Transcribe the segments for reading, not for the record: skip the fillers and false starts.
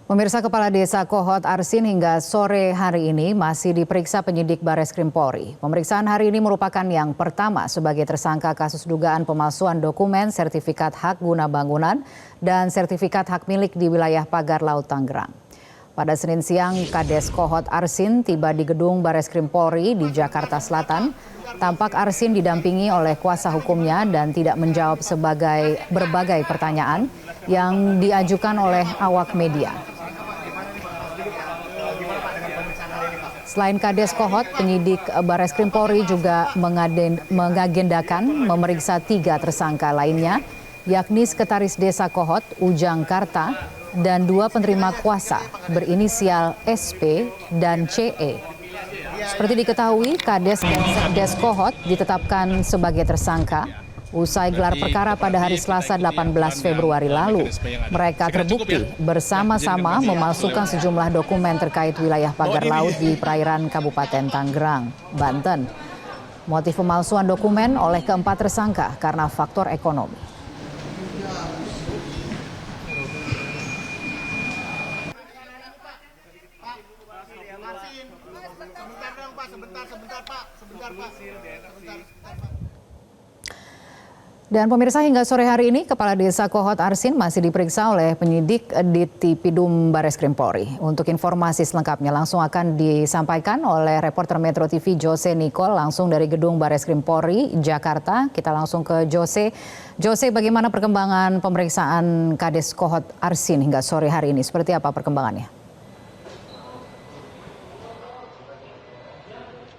Pemirsa, Kepala Desa Kohot Arsin hingga sore hari ini masih diperiksa penyidik Bareskrim Polri. Pemeriksaan hari ini merupakan yang pertama sebagai tersangka kasus dugaan pemalsuan dokumen, sertifikat hak guna bangunan, dan sertifikat hak milik di wilayah Pagar Laut Tangerang. Pada Senin siang, Kades Kohot Arsin tiba di gedung Bareskrim Polri di Jakarta Selatan. Tampak Arsin didampingi oleh kuasa hukumnya dan tidak menjawab berbagai pertanyaan yang diajukan oleh awak media. Selain Kades Kohot, penyidik Bareskrim Polri juga mengagendakan memeriksa 3 tersangka lainnya, yakni Sekretaris Desa Kohot, Ujang Karta, dan 2 penerima kuasa berinisial SP dan CE. Seperti diketahui, Kades dan Sekdes Kohot ditetapkan sebagai tersangka usai gelar perkara pada hari Selasa 18 Februari lalu. Mereka terbukti bersama-sama memalsukan sejumlah dokumen terkait wilayah pagar laut di perairan Kabupaten Tangerang, Banten. Motif pemalsuan dokumen oleh keempat tersangka karena faktor ekonomi. Dan pemirsa, hingga sore hari ini Kepala Desa Kohot Arsin masih diperiksa oleh penyidik Ditipidum Bareskrim Polri. Untuk informasi selengkapnya langsung akan disampaikan oleh reporter Metro TV Jose Nicole langsung dari gedung Bareskrim Polri Jakarta. Kita langsung ke Jose. Jose, bagaimana perkembangan pemeriksaan Kades Kohot Arsin hingga sore hari ini? Seperti apa perkembangannya?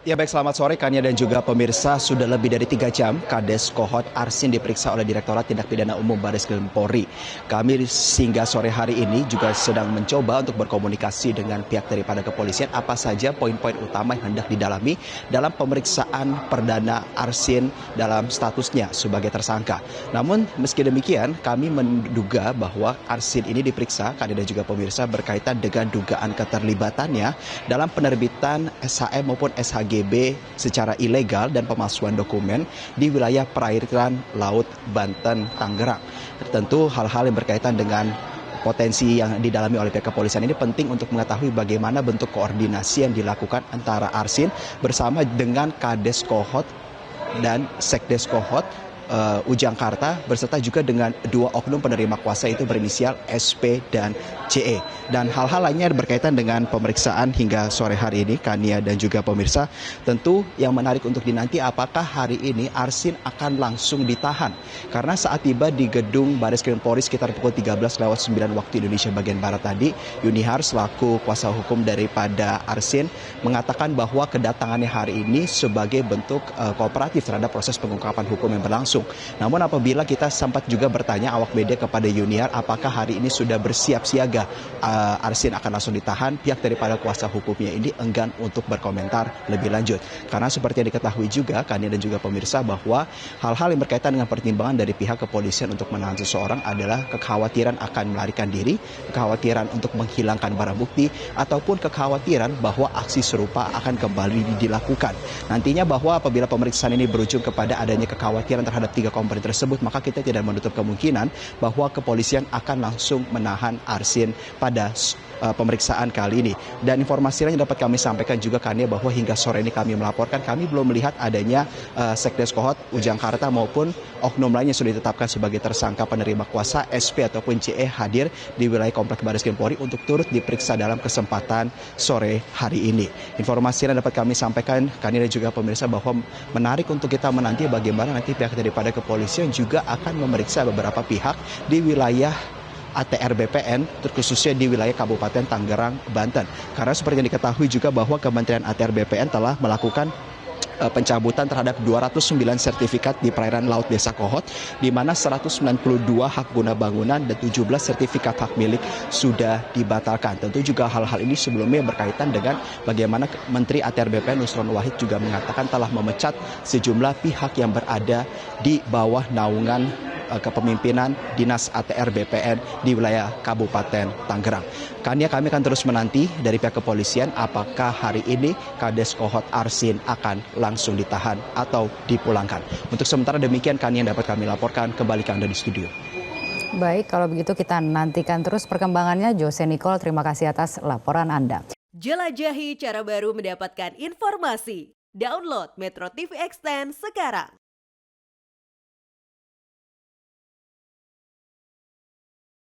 Ya baik, selamat sore Kania dan juga pemirsa. Sudah lebih dari 3 jam Kades Kohot Arsin diperiksa oleh Direktorat Tindak Pidana Umum Bareskrim Polri. Kami hingga sore hari ini juga sedang mencoba untuk berkomunikasi dengan pihak daripada kepolisian apa saja poin-poin utama yang hendak didalami dalam pemeriksaan perdana Arsin dalam statusnya sebagai tersangka. Namun meski demikian kami menduga bahwa Arsin ini diperiksa, Kania dan juga pemirsa, berkaitan dengan dugaan keterlibatannya dalam penerbitan SHM maupun SHGB secara ilegal dan pemalsuan dokumen di wilayah perairan Laut Banten, Tangerang. Tentu hal-hal yang berkaitan dengan potensi yang didalami oleh pihak kepolisian ini penting untuk mengetahui bagaimana bentuk koordinasi yang dilakukan antara Arsin bersama dengan Kades Kohot dan Sekdes Kohot, Ujang Karta, beserta juga dengan 2 oknum penerima kuasa itu berinisial SP dan CE. Dan hal-hal lainnya berkaitan dengan pemeriksaan hingga sore hari ini, Kania dan juga pemirsa. Tentu yang menarik untuk dinanti apakah hari ini Arsin akan langsung ditahan. Karena saat tiba di gedung Bareskrim Polri sekitar pukul 13:09 waktu Indonesia bagian Barat tadi, Yunihar selaku kuasa hukum daripada Arsin mengatakan bahwa kedatangannya hari ini sebagai bentuk kooperatif terhadap proses pengungkapan hukum yang berlangsung. Namun apabila kita sempat juga bertanya awak media kepada Yunihar apakah hari ini sudah bersiap siaga Arsin akan langsung ditahan, pihak daripada kuasa hukumnya ini enggan untuk berkomentar lebih lanjut. Karena seperti yang diketahui juga Kania dan juga pemirsa bahwa hal-hal yang berkaitan dengan pertimbangan dari pihak kepolisian untuk menahan seseorang adalah kekhawatiran akan melarikan diri, kekhawatiran untuk menghilangkan barang bukti, ataupun kekhawatiran bahwa aksi serupa akan kembali dilakukan. Nantinya bahwa apabila pemeriksaan ini berujung kepada adanya kekhawatiran terhadap 3 komponen tersebut, maka kita tidak menutup kemungkinan bahwa kepolisian akan langsung menahan Arsin pada pemeriksaan kali ini. Dan informasi lain yang dapat kami sampaikan juga Kania bahwa hingga sore ini kami melaporkan kami belum melihat adanya Sekdes Kohot, Ujang Karta maupun oknum lainnya sudah ditetapkan sebagai tersangka penerima kuasa SP ataupun CE hadir di wilayah Komplek Bareskrim Polri untuk turut diperiksa dalam kesempatan sore hari ini. Informasi yang dapat kami sampaikan Kania dan juga pemirsa bahwa menarik untuk kita menanti bagaimana nanti pihak daripada kepolisian juga akan memeriksa beberapa pihak di wilayah ATR BPN, terkhususnya di wilayah Kabupaten Tangerang, Banten. Karena seperti yang diketahui juga bahwa Kementerian ATR BPN telah melakukan pencabutan terhadap 209 sertifikat di perairan Laut Desa Kohot, di mana 192 hak guna bangunan dan 17 sertifikat hak milik sudah dibatalkan. Tentu juga hal-hal ini sebelumnya berkaitan dengan bagaimana Menteri ATR BPN Nusron Wahid juga mengatakan telah memecat sejumlah pihak yang berada di bawah naungan kepemimpinan Dinas ATR BPN di wilayah Kabupaten Tangerang. Kami akan terus menanti dari pihak kepolisian apakah hari ini Kades Kohot Arsin akan langsung ditahan atau dipulangkan. Untuk sementara demikian yang dapat kami laporkan, kembali ke Anda di studio. Baik, kalau begitu kita nantikan terus perkembangannya. Jose Nicole, terima kasih atas laporan Anda. Jelajahi cara baru mendapatkan informasi. Download Metro TV Extend sekarang.